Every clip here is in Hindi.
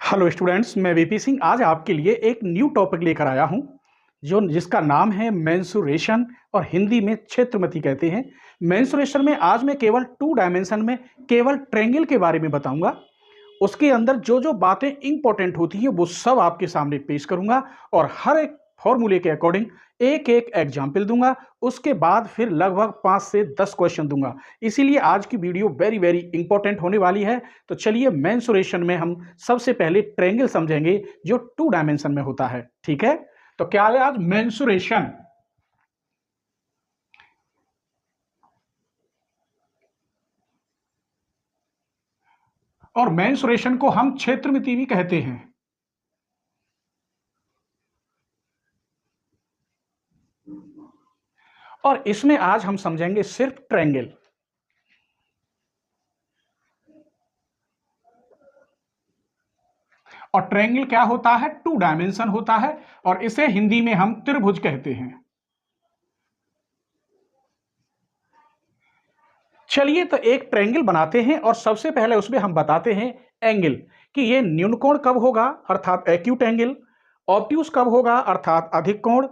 हेलो स्टूडेंट्स, मैं वीपी सिंह आज आपके लिए एक न्यू टॉपिक लेकर आया हूं जिसका नाम है मेंसुरेशन और हिंदी में क्षेत्रमति कहते हैं। मेंसुरेशन में आज मैं केवल 2 डायमेंशन में केवल ट्रायंगल के बारे में बताऊंगा। उसके अंदर जो जो बातें इंपॉर्टेंट होती हैं वो सब आपके सामने पेश करूंगा और हर एक फॉर्मूले के अकॉर्डिंग एक एक एग्जाम्पल दूंगा। उसके बाद फिर लगभग 5 से 10 क्वेश्चन दूंगा। इसीलिए आज की वीडियो वेरी वेरी इंपॉर्टेंट होने वाली है। तो चलिए मेंसुरेशन में हम सबसे पहले ट्रायंगल समझेंगे जो 2 डायमेंशन में होता है। ठीक है, तो क्या है आज मेंसुरेशन। और मेंसुरेशन को हम क्षेत्रमिति भी कहते हैं। और इसमें आज हम समझेंगे सिर्फ ट्रायंगल। और ट्रायंगल क्या होता है? 2 डायमेंशन होता है और इसे हिंदी में हम त्रिभुज कहते हैं। चलिए तो एक ट्रायंगल बनाते हैं और सबसे पहले उसमें हम बताते हैं एंगल कि ये न्यून कोण कब होगा अर्थात एक्यूट एंगल, ऑब्ट्यूज कब होगा अर्थात अधिक कोण,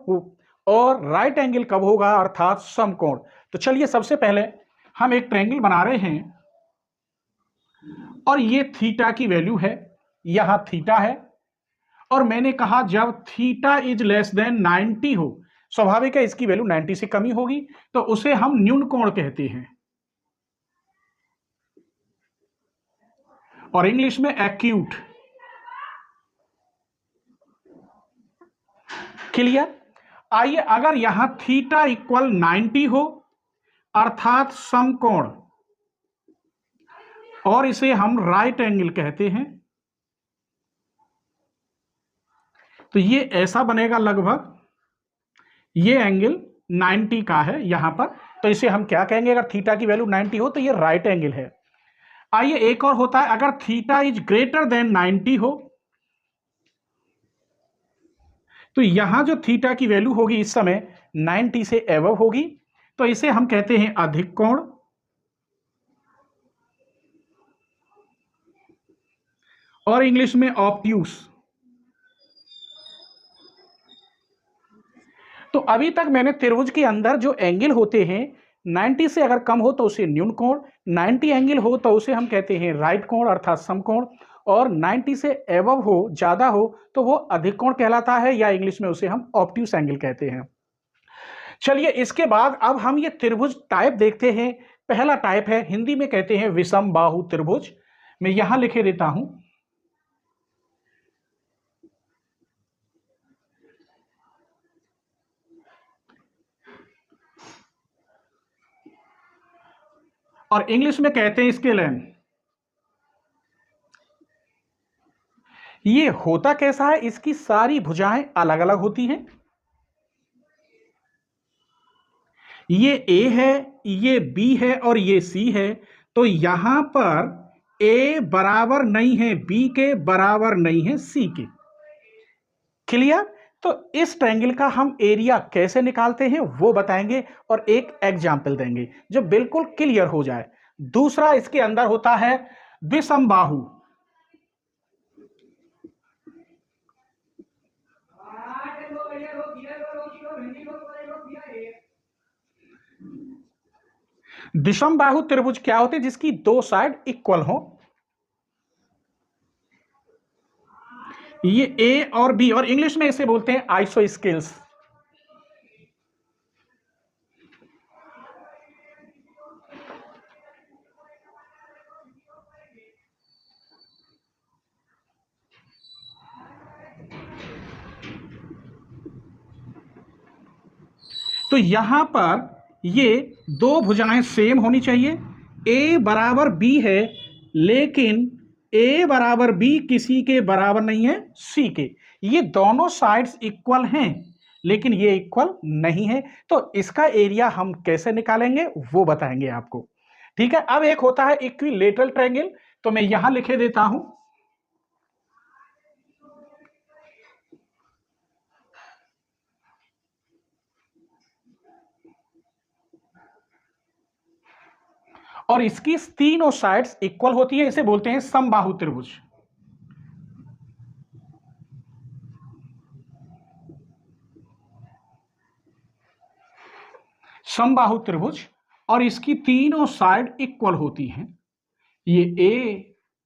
और राइट एंगल कब होगा अर्थात समकोण। तो चलिए सबसे पहले हम एक ट्रायंगल बना रहे हैं और ये थीटा की वैल्यू है, यहां थीटा है और मैंने कहा जब थीटा इज लेस देन 90 हो, स्वाभाविक है इसकी वैल्यू 90 से कम ही होगी, तो उसे हम न्यून कोण कहते हैं और इंग्लिश में एक्यूट। क्लियर? आइए अगर यहां थीटा इक्वल 90 हो अर्थात समकोण और इसे हम राइट एंगल कहते हैं, तो ये ऐसा बनेगा लगभग, ये एंगल 90 का है यहां पर, तो इसे हम क्या कहेंगे? अगर थीटा की वैल्यू 90 हो तो ये राइट एंगल है। आइए एक और होता है, अगर थीटा इज ग्रेटर देन 90 हो तो यहां जो थीटा की वैल्यू होगी इस समय 90 से एबव होगी, तो इसे हम कहते हैं अधिक कोण और इंग्लिश में ऑब्ट्यूस। तो अभी तक मैंने त्रिभुज के अंदर जो एंगल होते हैं 90 से अगर कम हो तो उसे न्यून कोण, 90 एंगल हो तो उसे हम कहते हैं राइट कोण अर्थात समकोण, और 90 से एबव हो, ज्यादा हो, तो वो अधिक कोण कहलाता है या इंग्लिश में उसे हम ऑब्ट्यूस एंगल कहते हैं। चलिए इसके बाद अब हम ये त्रिभुज टाइप देखते हैं। पहला टाइप है, हिंदी में कहते हैं विषम बाहु त्रिभुज। मैं यहां लिखे देता हूं, और इंग्लिश में कहते हैं स्केलेन। ये होता कैसा है? इसकी सारी भुजाएं अलग अलग होती हैं। ये ए है, ये बी है और ये सी है, तो यहां पर ए बराबर नहीं है बी के, बराबर नहीं है सी के। क्लियर? तो इस ट्रायंगल का हम एरिया कैसे निकालते हैं वो बताएंगे और एक एग्जाम्पल देंगे जो बिल्कुल क्लियर हो जाए। दूसरा इसके अंदर होता है विषमबाहु। विषमबाहु त्रिभुज क्या होते हैं? जिसकी दो साइड इक्वल हो। ये ए और बी, और इंग्लिश में इसे बोलते हैं आइसोस्केल्स। तो यहां पर ये दो भुजाएं सेम होनी चाहिए। ए बराबर बी है लेकिन ए बराबर बी किसी के बराबर नहीं है सी के। ये दोनों साइड्स इक्वल हैं लेकिन ये इक्वल नहीं है, तो इसका एरिया हम कैसे निकालेंगे वो बताएंगे आपको। ठीक है, अब एक होता है इक्विलेटरल ट्रायंगल, तो मैं यहां लिखे देता हूं, और इसकी तीनों साइड्स इक्वल होती है, इसे बोलते हैं समबाहु त्रिभुज। समबाहु त्रिभुज और इसकी तीनों साइड इक्वल होती हैं, ये ए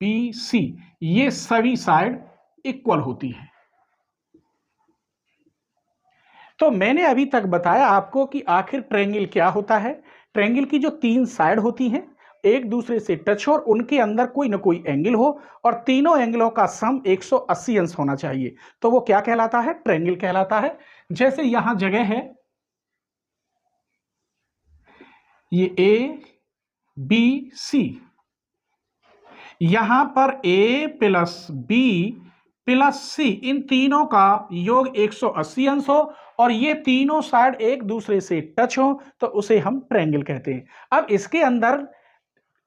बी सी, ये सभी साइड इक्वल होती हैं। तो मैंने अभी तक बताया आपको कि आखिर ट्रायंगल क्या होता है। ट्रायंगल की जो तीन साइड होती हैं एक दूसरे से टच हो और उनके अंदर कोई ना कोई एंगल हो और तीनों एंगलों का सम 180 अंश होना चाहिए, तो वो क्या कहलाता है? ट्रायंगल कहलाता है। जैसे यहां जगह है, ये ए बी सी, यहां पर ए प्लस बी प्लस सी, इन तीनों का योग 180 अंश हो और ये तीनों साइड एक दूसरे से टच हो तो उसे हम ट्रायंगल कहते हैं। अब इसके अंदर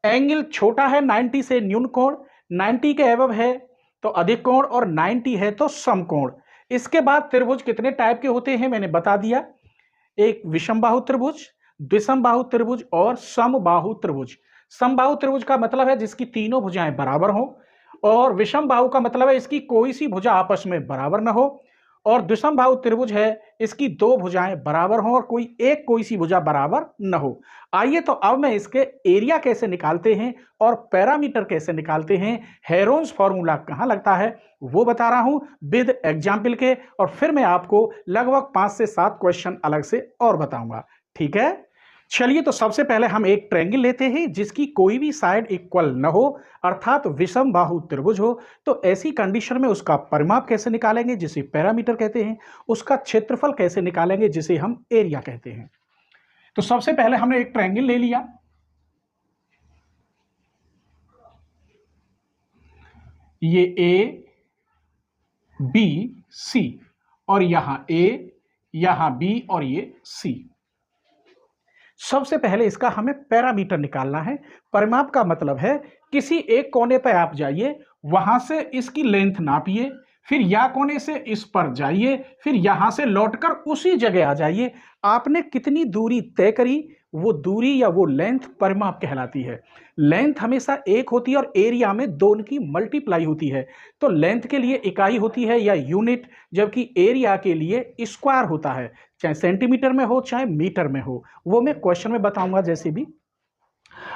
एंगल छोटा है 90 से न्यून कोण, 90 के एबव है तो अधिक कोण और 90 है तो सम कोण। इसके बाद त्रिभुज कितने टाइप के होते हैं मैंने बता दिया, एक विषमबाहु त्रिभुज, द्विसमबाहु त्रिभुज और समबाहु त्रिभुज। समबाहु त्रिभुज का मतलब है जिसकी तीनों भुजाएं बराबर हो, और विषमबाहु का मतलब है इसकी कोई सी भुजा आपस में बराबर न हो, और द्विसमबाहु त्रिभुज है इसकी दो भुजाएं बराबर हो और कोई सी भुजा बराबर न हो। आइए तो अब मैं इसके एरिया कैसे निकालते हैं और पैरामीटर कैसे निकालते हैं, हेरोन्स फॉर्मूला कहां लगता है वो बता रहा हूं विद एग्जाम्पल के, और फिर मैं आपको लगभग 5 से 7 क्वेश्चन अलग से और बताऊंगा। ठीक है, चलिए तो सबसे पहले हम एक ट्रायंगल लेते हैं जिसकी कोई भी साइड इक्वल न हो, अर्थात विषम बाहु त्रिभुज हो। तो ऐसी कंडीशन में उसका परिमाप कैसे निकालेंगे जिसे पैरामीटर कहते हैं, उसका क्षेत्रफल कैसे निकालेंगे जिसे हम एरिया कहते हैं। तो सबसे पहले हमने एक ट्रायंगल ले लिया, ये ए बी सी, और यहां ए, यहां बी और ये सी। सबसे पहले इसका हमें पैरामीटर निकालना है। परिमाप का मतलब है किसी एक कोने पर आप जाइए, वहां से इसकी लेंथ नापिए, फिर या कोने से इस पर जाइए, फिर यहां से लौटकर उसी जगह आ जाइए। आपने कितनी दूरी तय करी वो दूरी या वो लेंथ परिमाप कहलाती है। लेंथ हमेशा एक होती है और एरिया में दो की मल्टीप्लाई होती है। तो लेंथ के लिए इकाई होती है या यूनिट, जबकि एरिया के लिए स्क्वायर होता है, चाहे सेंटीमीटर में हो चाहे मीटर में हो। वो मैं क्वेश्चन में बताऊंगा जैसे भी।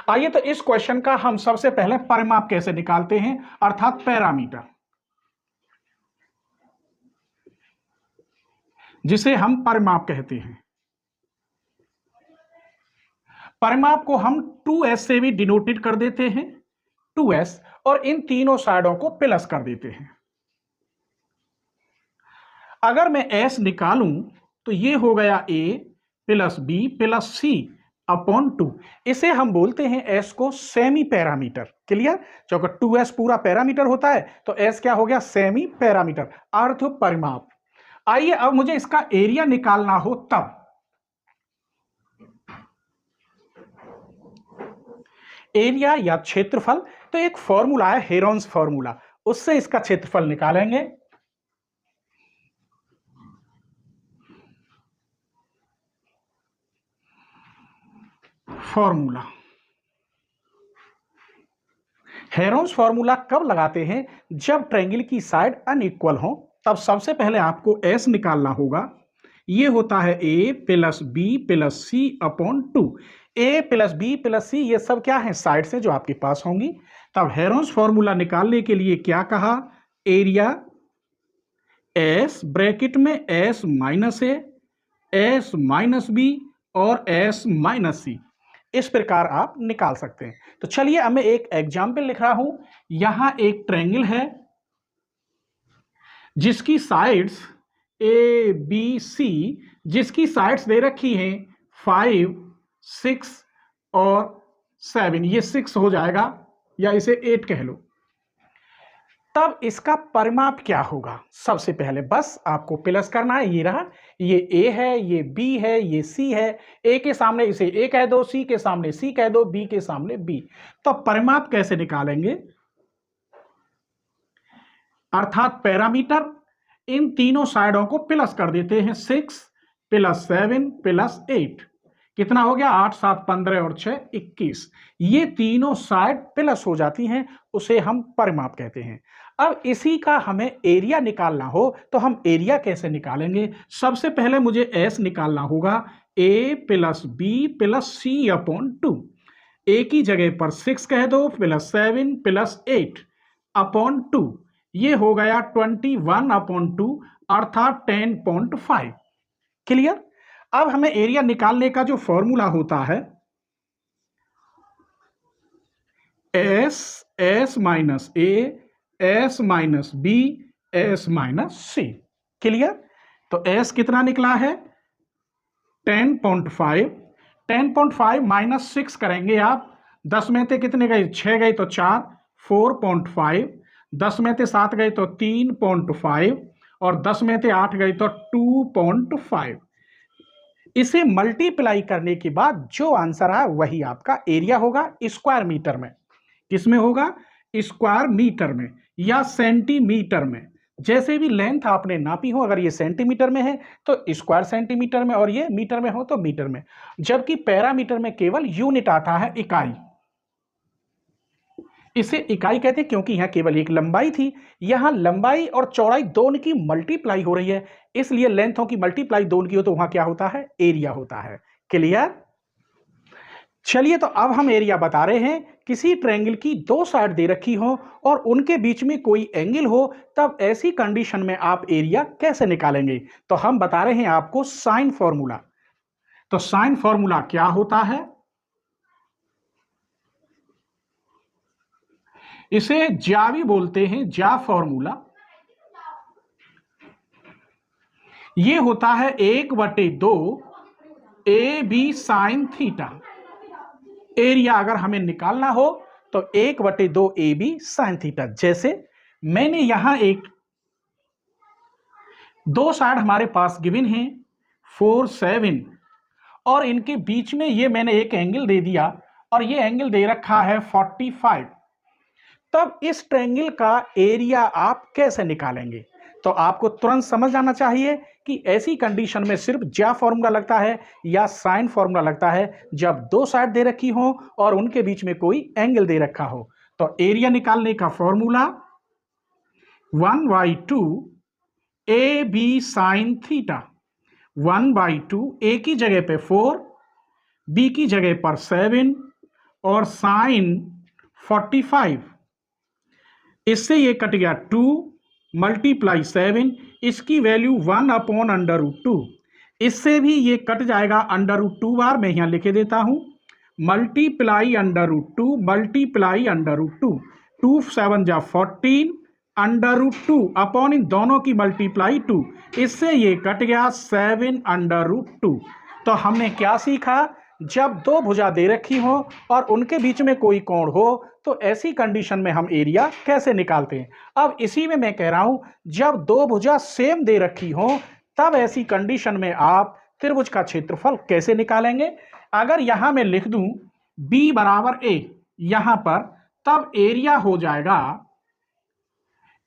आइए तो इस क्वेश्चन का हम सबसे पहले परिमाप कैसे निकालते हैं, अर्थात पैरामीटर, जिसे हम परिमाप कहते हैं। परिमाप को हम 2s से भी डिनोटेड कर देते हैं, 2s, और इन तीनों साइडों को प्लस कर देते हैं। अगर मैं s निकालूं तो ये हो गया a plus B plus C upon 2। इसे हम बोलते हैं s को सेमी पैरामीटर। क्लियर? जो 2s पूरा पैरामीटर होता है तो s क्या हो गया? सेमी पैरामीटर, अर्थ परिमाप। आइए अब मुझे इसका एरिया निकालना हो तब एरिया या क्षेत्रफल, तो एक फॉर्मूला है हेरोन्स फॉर्मूला, उससे इसका क्षेत्रफल निकालेंगे। फॉर्मूला, हेरोन्स फॉर्मूला कब लगाते हैं? जब ट्रायंगल की साइड अनइक्वल हो, तब सबसे पहले आपको s निकालना होगा। ये होता है a plus B plus C upon 2। a plus B plus C ये सब क्या है? साइड से जो आपके पास होंगी। तब हेरोन्स फॉर्मूला निकालने के लिए क्या कहा? एरिया s ब्रैकेट में s minus a, s minus B और s माइनस सी, इस प्रकार आप निकाल सकते हैं। तो चलिए अब मैं एक एग्जाम्पल लिख रहा हूं। यहां एक ट्रायंगल है जिसकी साइड्स ए बी सी, जिसकी साइड्स दे रखी हैं 5, 6 और 7। ये 6 हो जाएगा या इसे 8 कह लो। तब इसका परिमाप क्या होगा? सबसे पहले बस आपको प्लस करना है। ये रहा, ये a है, ये b है, ये c है। a के सामने इसे a कह दो, c के सामने c कह दो, b के सामने b। तो परिमाप कैसे निकालेंगे? अर्थात पैरामीटर, इन तीनों साइडों को प्लस कर देते हैं। 6 प्लस 7 प्लस 8 कितना हो गया? 8, 7, 15 और 6, 21। ये तीनों साइड प्लस हो जाती हैं उसे हम परिमाप कहते हैं। अब इसी का हमें एरिया निकालना हो तो हम एरिया कैसे निकालेंगे? सबसे पहले मुझे एस निकालना होगा, ए plus B plus C upon 2। ए की जगह पर 6 कह दो प्लस 7 प्लस 8 अपॉन 2, ये हो गया 21 अपॉन 2 अर्थात 10.5। क्लियर? अब हमें एरिया निकालने का जो फॉर्मूला होता है S minus A S minus B S minus C. Clear? तो एस कितना निकला है 10.5। 10.5 माइनस 6 करेंगे आप, 10 में से कितने गए 6 गए तो 4, 4.5, 10 में से 7 गए तो 3.5 और 10 में से 8 गए तो 2.5। इसे मल्टीप्लाई करने के बाद जो आंसर है वही आपका एरिया होगा स्क्वायर मीटर में। किसमें होगा? स्क्वायर मीटर में या सेंटीमीटर में। जैसे भी लेंथ आपने नापी हो, अगर ये सेंटीमीटर में है तो स्क्वायर सेंटीमीटर में और ये मीटर में हो तो मीटर में। जबकि पैरामीटर में केवल यूनिट आता है, इकाई। इसे इकाई कहते हैं क्योंकि यहां केवल एक लंबाई थी, यहां लंबाई और चौड़ाई दोनों की मल्टीप्लाई हो रही है, इसलिए लेंथों की मल्टीप्लाई दोनों की हो तो वहां क्या होता है? एरिया होता है। क्लियर? चलिए, तो अब हम एरिया बता रहे हैं। किसी ट्रायंगल की दो साइड दे रखी हो और उनके बीच में कोई एंगल हो, तब ऐसी कंडीशन में आप एरिया कैसे निकालेंगे? तो हम बता रहे हैं आपको साइन फॉर्मूला। तो साइन फॉर्मूला क्या होता है? इसे ज्या भी बोलते हैं, ज्या फॉर्मूला। ये होता है 1/2 A B sine theta. Area अगर हमें निकालना हो तो 1/2 ए बी साइन थीटा। जैसे मैंने यहां एक दो साइड हमारे पास गिवन है 4, 7 और इनके बीच में ये मैंने एक एंगल दे दिया और ये एंगल दे रखा है 45। तब इस ट्रायंगल का एरिया आप कैसे निकालेंगे? तो आपको तुरंत समझ आना चाहिए कि ऐसी कंडीशन में सिर्फ ज्या फॉर्मूला लगता है या साइन फॉर्मूला लगता है जब दो साइड दे रखी हो और उनके बीच में कोई एंगल दे रखा हो। तो एरिया निकालने का formula 1/2 A B sine theta. 1/2 A की जगह पे 4, बी की जगह पर 7 और साइन 45। इससे ये कट गया 2 मल्टीप्लाई 7, इसकी वैल्यू 1/√2। इससे भी ये कट जाएगा √2 बार, मैं यहां लिखे देता हूं मल्टीप्लाई √2 मल्टीप्लाई √2। 2 7 जा 14 √2 अपॉन इन दोनों की मल्टीप्लाई 2, इससे ये कट गया 7/√2। तो हमने क्या सीखा? जब दो भुजा दे रखी हो और उनके बीच में कोई कोण हो तो ऐसी कंडीशन में हम एरिया कैसे निकालते हैं। अब इसी में मैं कह रहा हूं, जब दो भुजा सेम दे रखी हो तब ऐसी कंडीशन में आप त्रिभुज का क्षेत्रफल कैसे निकालेंगे? अगर यहां मैं लिख दूं b बराबर a यहां पर, तब एरिया हो जाएगा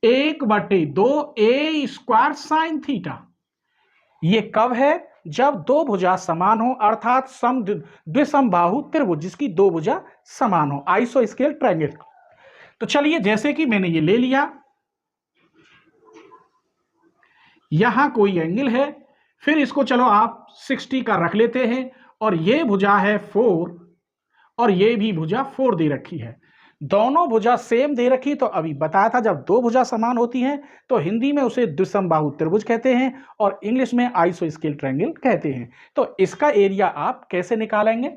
1/2 ए स्क्वायर साइन थीटा। ये कब है? जब दो भुजा समान हो, अर्थात द्विसमबाहु त्रिभुज जिसकी दो भुजा समान हो, आइसोस्केल ट्रायंगल। तो चलिए, जैसे कि मैंने ये ले लिया, यहां कोई एंगल है, फिर इसको चलो आप 60 का रख लेते हैं और ये भुजा है 4 और ये भी भुजा 4 दे रखी है। दोनों भुजा सेम दे रखी, तो अभी बताया था जब दो भुजा समान होती हैं तो हिंदी में उसे द्विसमबाहु त्रिभुज कहते हैं और इंग्लिश में आइसोस्केल ट्रायंगल कहते हैं। तो इसका एरिया आप कैसे निकालेंगे?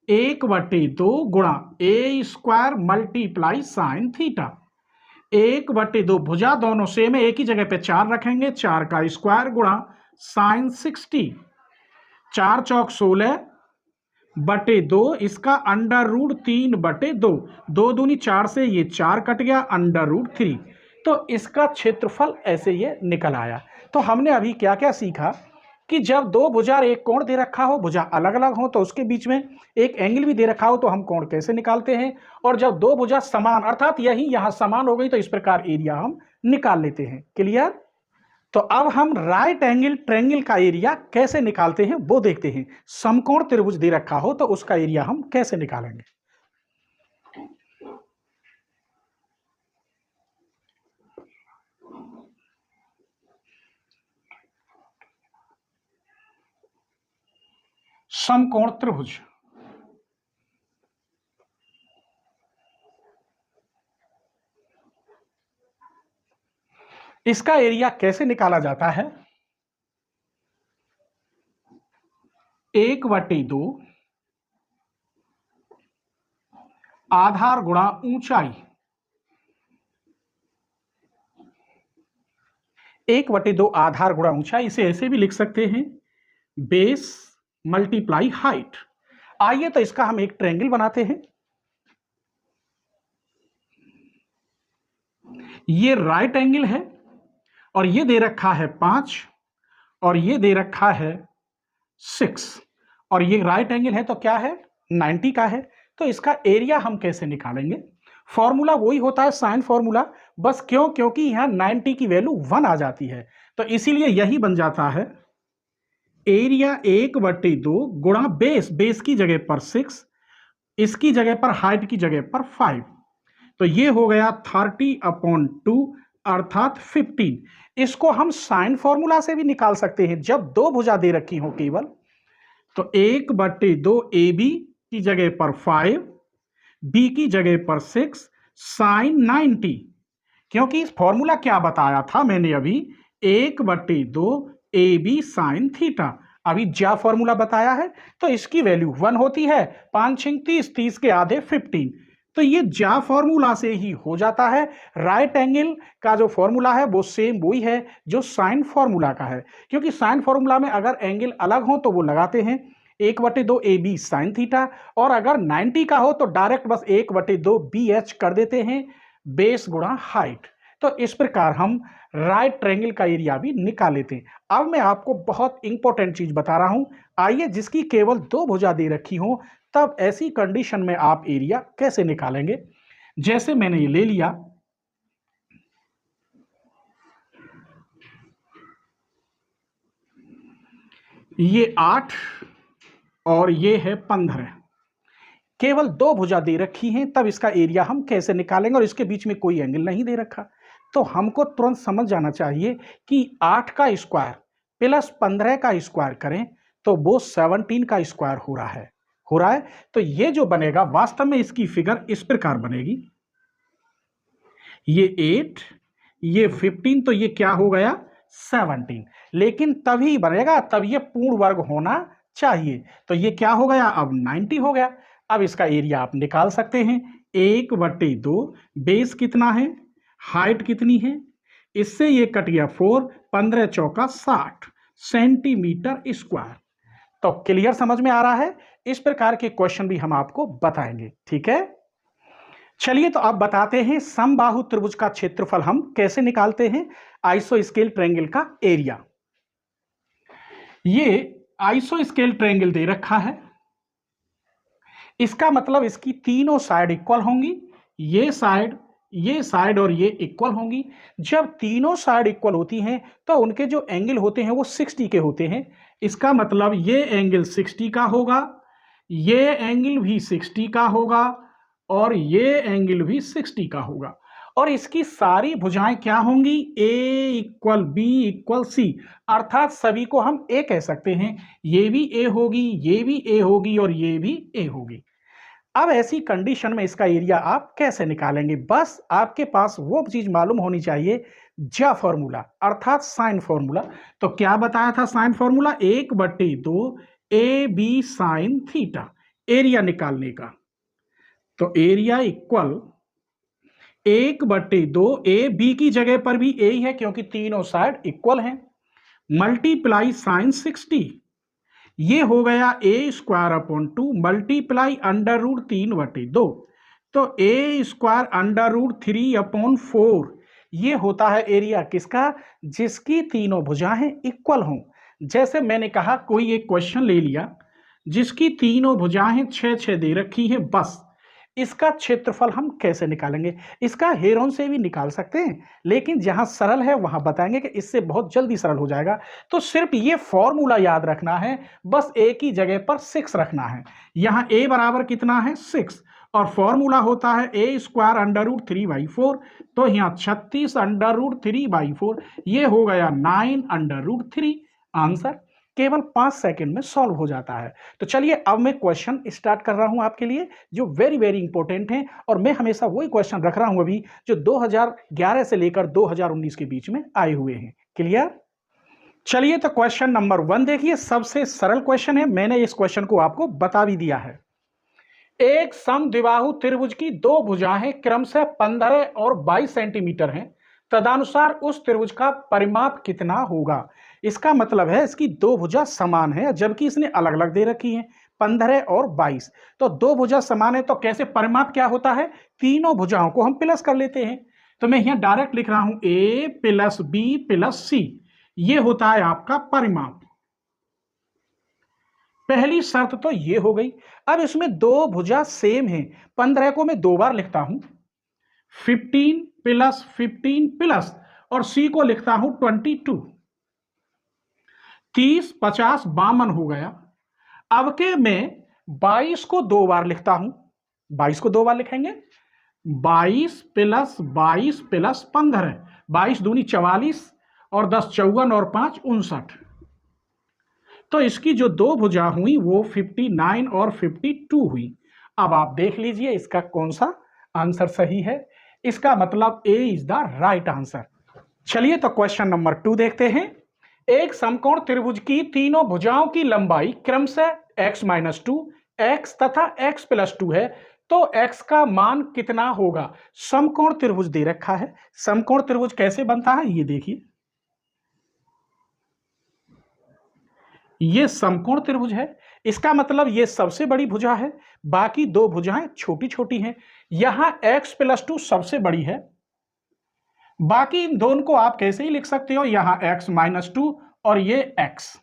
1/2 गुणा ए स्क्वायर मल्टीप्लाई साइन थीटा। 1/2 भुजा दोनों सेम है, एक ही जगह पे 4 रखेंगे, 4 का स्क्वायर गुणा साइन 60। 4 चौक 16/2, इसका √3/2, 2 दूनी 4 से ये 4 कट गया, √3। तो इसका क्षेत्रफल ऐसे ये निकल आया। तो हमने अभी क्या क्या सीखा कि जब दो भुजा एक कोण दे रखा हो, भुजा अलग अलग हो तो उसके बीच में एक एंगल भी दे रखा हो तो हम कोण कैसे निकालते हैं, और जब दो भुजा समान अर्थात यही यहां समान हो गई तो इस प्रकार एरिया हम निकाल लेते हैं। क्लियर? तो अब हम राइट एंगल ट्रायंगल का एरिया कैसे निकालते हैं वो देखते हैं। समकोण त्रिभुज दे रखा हो तो उसका एरिया हम कैसे निकालेंगे। समकोण त्रिभुज। इसका एरिया कैसे निकाला जाता है? 1/2 आधार गुणा ऊंचाई। 1/2 आधार गुणा ऊंचाई। इसे ऐसे भी लिख सकते हैं, बेस मल्टीप्लाई हाइट। आइए तो इसका हम एक ट्रायंगल बनाते हैं। ये राइट एंगल है और ये दे रखा है 5 और ये दे रखा है 6 और ये राइट एंगल है तो क्या है, 90 का है। तो इसका एरिया हम कैसे निकालेंगे? फॉर्मूला वही होता है साइन फॉर्मूला, बस क्योंकि यहां 90 की वैल्यू 1 आ जाती है, तो इसीलिए यही बन जाता है एरिया 1/2 गुणा बेस की जगह पर 6, इसकी जगह पर हाइट की जगह पर 5, तो ये हो गया 30/2 अर्थात 15। इसको हम साइन फॉर्मूला से भी निकाल सकते हैं जब दो भुजा दे रखी हो केवल। तो 1/2 AB की जगह पर 5, B की जगह पर 6 साइन 90, क्योंकि इस फॉर्मूला क्या बताया था मैंने अभी, 1/2 AB साइन थीटा। अभी ज्या फॉर्मूला बताया है तो इसकी वैल्यू 1 होती है, 5 6 30, 30 के आधे 15, तो ये ज्या फॉर्मूला से ही हो जाता है। राइट एंगल का जो फॉर्मूला है वो सेम वही है जो साइन फॉर्मूला का है, क्योंकि साइन फॉर्मूला में अगर एंगल अलग हो तो वो लगाते हैं 1/2 AB साइन थीटा, और अगर 90 का हो तो डायरेक्ट बस 1/2 BH कर देते हैं, बेस गुणा हाइट। तो इस प्रकार हम राइट ट्रायंगल का एरिया भी निकाल लेते हैं। अब मैं आपको बहुत इंपॉर्टेंट चीज बता रहा हूं, आइए जिसकी केवल दो भुजा दे रखी हो तब ऐसी कंडीशन में आप एरिया कैसे निकालेंगे। जैसे मैंने ये ले लिया, ये 8 और ये है 15, केवल दो भुजा दे रखी हैं, तब इसका एरिया हम कैसे निकालेंगे, और इसके बीच में कोई एंगल नहीं दे रखा। तो हमको तुरंत समझ जाना चाहिए कि 8 का स्क्वायर प्लस 15 का स्क्वायर करें तो वो 17 का स्क्वायर हो रहा है। तो ये जो बनेगा वास्तव में इसकी फिगर इस प्रकार बनेगी, ये 8 ये 15, तो ये क्या हो गया 17, लेकिन तभी बनेगा तब ये पूर्ण वर्ग होना चाहिए। तो ये क्या हो गया, अब 90 हो गया। अब इसका एरिया आप निकाल सकते हैं, 1/2 बेस कितना है, हाइट कितनी है, इससे ये कट गया 4, 15 चौका 60 सेंटीमीटर स्क्वायर। तो क्लियर समझ में आ रहा है? इस प्रकार के क्वेश्चन भी हम आपको बताएंगे, ठीक है। चलिए तो अब बताते हैं समबाहु त्रिभुज का क्षेत्रफल हम कैसे निकालते हैं, आइसोस्केल ट्रायंगल का एरिया। ये आइसोस्केल ट्रायंगल दे रखा है, इसका मतलब इसकी तीनों साइड इक्वल होंगी, ये साइड और ये इक्वल होंगी। जब तीनों साइड इक्वल होती हैं तो उनके जो एंगल होते हैं वो 60 के होते हैं। इसका मतलब ये एंगल 60 का होगा, ये एंगल भी 60 का होगा और ये एंगल भी 60 का होगा। और इसकी सारी भुजाएं क्या होंगी, A = B = C, अर्थात सभी को हम A कह सकते हैं। ये भी A होगी, ये भी A होगी और ये भी A होगी। अब ऐसी कंडीशन में इसका एरिया आप कैसे निकालेंगे, बस आपके पास वो चीज मालूम होनी चाहिए, ज्या फॉर्मूला अर्थात साइन फॉर्मूला। तो क्या बताया था sine formula, 1/2 AB sine theta, area निकालने का। तो एरिया इक्वल 1/2 AB की जगह पर भी A ही है क्योंकि तीनों साइड इक्वल हैं, मल्टीप्लाई साइन 60, ये हो गया A² मल्टीप्लाई √3/2, तो A² √3/4, ये होता है एरिया किसका, जिसकी तीनों भुजाएं इक्वल हों। जैसे मैंने कहा कोई एक क्वेश्चन ले लिया जिसकी तीनों भुजाएं 6 दे रखी है, बस इसका क्षेत्रफल हम कैसे निकालेंगे। इसका हेरोन से भी निकाल सकते हैं, लेकिन जहां सरल है वहां बताएंगे कि इससे बहुत जल्दी सरल हो जाएगा। तो सिर्फ ये फॉर्मूला याद रखना है, बस A की जगह पर 6 रखना है। यहां A बराबर कितना है 6 और फॉर्मूला होता है A² √3/4, तो यहां 36 √3/4, ये हो गया 9 √3 आंसर। केवल 5 सेकंड में सॉल्व हो जाता है। तो चलिए अब मैं क्वेश्चन स्टार्ट कर रहा हूं आपके लिए जो वेरी वेरी इंपॉर्टेंट हैं, और मैं हमेशा वही क्वेश्चन रख रहा हूं अभी जो 2011 से लेकर 2019 के बीच में आए हुए हैं। क्लियर? चलिए तो क्वेश्चन नंबर 1 देखिए, सबसे सरल क्वेश्चन है, मैंने इस क्वेश्चन को आपको बता भी दिया है। एक समद्विबाहु त्रिभुज की दो भुजाएं क्रमशः 15 और 22 सेंटीमीटर हैं, तदनुसार उस त्रिभुज का परिमाप कितना होगा। इसका मतलब है इसकी दो भुजा समान है जबकि इसने अलग अलग दे रखी हैं 15 और 22। तो दो भुजा समान है तो कैसे परिमाप क्या होता है, तीनों भुजाओं को हम प्लस कर लेते हैं। तो मैं यहां डायरेक्ट लिख रहा हूं ए प्लस बी प्लस सी, ये होता है आपका परिमाप। पहली शर्त तो ये हो गई। अब इसमें दो भुजा सेम है, 15 को मैं दो बार लिखता हूं 15 प्लस 15 प्लस, और सी को लिखता हूं 22। 30 50 52 हो गया। अब के मैं 22 को दो बार लिखता हूं, 22 को दो बार लिखेंगे 22 प्लस 22 प्लस 15, 22 दूनी 44 और 10 54 और 5 59। तो इसकी जो दो भुजा हुई वो 59 और 52 हुई। अब आप देख लीजिए इसका कौन सा आंसर सही है। इसका मतलब ए इज द राइट आंसर। चलिए तो क्वेश्चन नंबर 2 देखते हैं। एक समकोण त्रिभुज की तीनों भुजाओं की लंबाई क्रमशः x-2, x तथा x+2 है, तो x का मान कितना होगा। समकोण त्रिभुज दे रखा है। समकोण त्रिभुज कैसे बनता है ये देखिए, ये समकोण त्रिभुज है। इसका मतलब ये सबसे बड़ी भुजा है, बाकी दो भुजाएं छोटी छोटी हैं। यहां x+2 सबसे बड़ी है, बाकी इन दोनों को आप कैसे ही लिख सकते हो, यहां x-2 और ये x,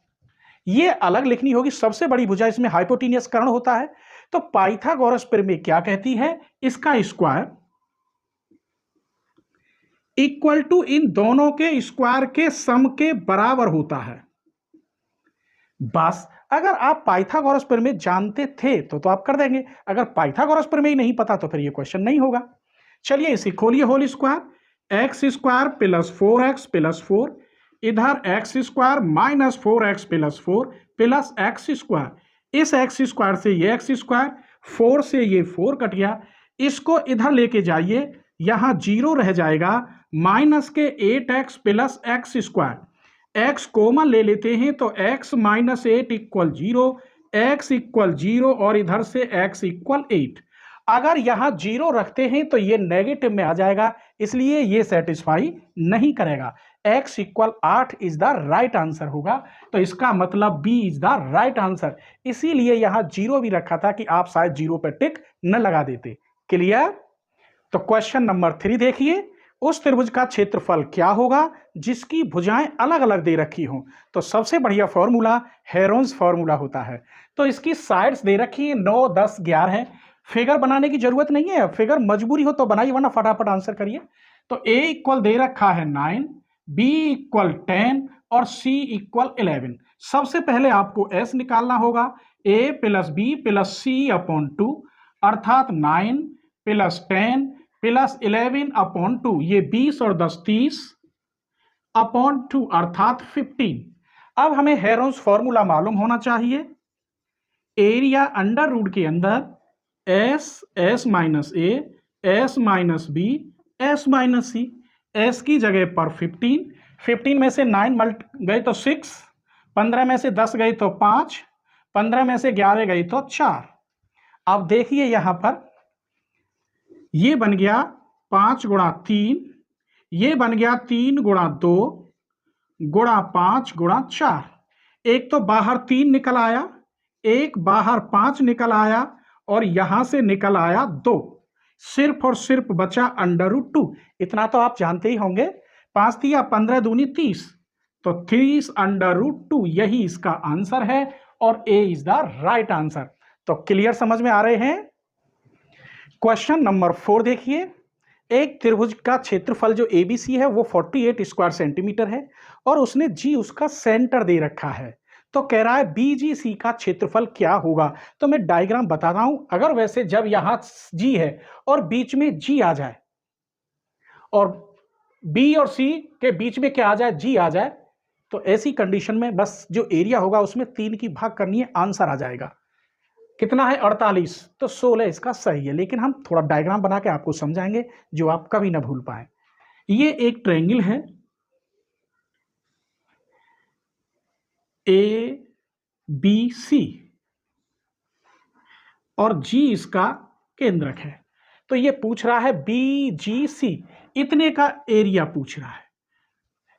ये अलग लिखनी होगी। सबसे बड़ी भुजा, इसमें हाइपोटेन्यूस कर्ण होता है। तो पाइथागोरस प्रमेय क्या कहती है, इसका स्क्वायर इक्वल टू इन दोनों के स्क्वायर के सम के बराबर होता है। बस अगर आप पाइथागोरस प्रमेय जानते थे तो आप कर देंगे, अगर पाइथागोरस प्रमेय नहीं पता तो फिर ये क्वेश्चन नहीं होगा। चलिए इसे खोलिए, whole square x square plus 4x plus 4, इधर x square minus 4x plus 4 plus x square, इस एक्स स्क्वायर से ये एक्स स्क्वायर, 4 से ये 4 कट गया, इसको इधर लेके जाइए, यहां 0 रह जाएगा, माइनस के 8x plus x square, x common ले लेते हैं तो x minus 8 equal 0, x equal 0 और इधर से x इक्वल 8। अगर यहां 0 रखते हैं तो ये नेगेटिव में आ जाएगा, इसलिए ये सेटिस्फाई नहीं करेगा। x equal 8 is the right answer होगा। तो इसका मतलब b is the right answer, इसीलिए यहां 0 भी रखा था कि आप शायद 0 पर टिक न लगा देते। क्लियर? तो क्वेश्चन नंबर 3 देखिए, उस त्रिभुज का क्षेत्रफल क्या होगा जिसकी भुजाएं अलग अलग दे रखी हों। तो सबसे बढ़िया फॉर्मूला हेरोन्स फॉर्मूला होता है। तो इसकी साइड्स दे रखी है 9 10 11 है। फिगर बनाने की जरूरत नहीं है, फिगर मजबूरी हो तो बनाइए वरना फटाफट आंसर करिए। तो a इक्वल दे रखा है 9, b इक्वल 10 और c इक्वल 11। सबसे पहले आपको s निकालना होगा, a plus B plus C upon 2, अर्थात 9 प्लस 10 प्लस 11 अपॉन 2, ये 20 और 10 30 अपॉन 2 अर्थात 15। अब हमें हेरोन्स फॉर्मूला मालूम होना चाहिए, एरिया अंडर रूट के अंदर S S minus A S minus B S minus C, S की जगह पर 15, 15 में से 9 गए तो 6, 15 में से 10 गए तो 5, 15 में से 11 गई तो 4। अब देखिए यहां पर ये बन गया 5 गुणा 3, ये बन गया 3 गुणा 2 गुणा 5 गुणा 4। एक तो बाहर 3 निकल आया, एक बाहर 5 निकल आया और यहां से निकल आया 2, सिर्फ और सिर्फ बचा अंडर रूट 2। इतना तो आप जानते ही होंगे, 5 तिया 15 दूनी 30, तो 30 अंडर रूट 2 यही इसका आंसर है और ए इज द राइट आंसर। तो क्लियर समझ में आ रहे हैं। क्वेश्चन नंबर 4 देखिए, एक त्रिभुज का क्षेत्रफल जो एबीसी है वो 48 स्क्वायर सेंटीमीटर है और उसने जी उसका सेंटर दे रखा है। तो कह रहा है बीजीसी का क्षेत्रफल क्या होगा। तो मैं डायग्राम बता रहा हूं, अगर वैसे जब यहां जी है और बीच में जी आ जाए और बी और सी के बीच में क्या आ जाए, जी आ जाए, तो ऐसी कंडीशन में बस जो एरिया होगा उसमें 3 की भाग करनी है, आंसर आ जाएगा। कितना है 48, तो 16 इसका सही है। लेकिन हम थोड़ा डायग्राम बना के आपको समझाएंगे जो आप कभी ना भूल पाए। ये एक ट्रायंगल है ABC और G इसका केंद्रक है। तो ये पूछ रहा है BGC, इतने का एरिया पूछ रहा है।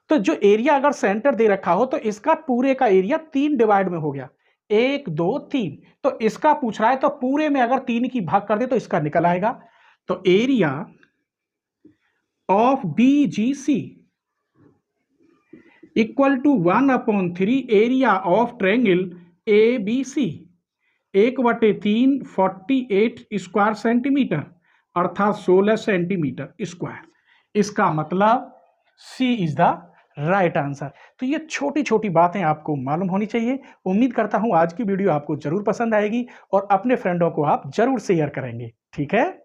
तो जो एरिया अगर सेंटर दे रखा हो तो इसका पूरे का एरिया 3 डिवाइड में हो गया, 1 2 3। तो इसका पूछ रहा है तो पूरे में अगर 3 की भाग कर दे तो इसका निकल आएगा। तो area of BGC equal to 1/3 area of triangle ABC, 1/3 48 square centimetre, अर्थात 16 सेंटीमीटर स्क्वायर। इसका मतलब C is the right answer. तो ये छोटी छोटी बातें आपको मालूम होनी चाहिए। उम्मीद करता हूं आज की वीडियो आपको जरूर पसंद आएगी और अपने फ्रेंडों को आप जरूर शेयर करेंगे। ठीक है।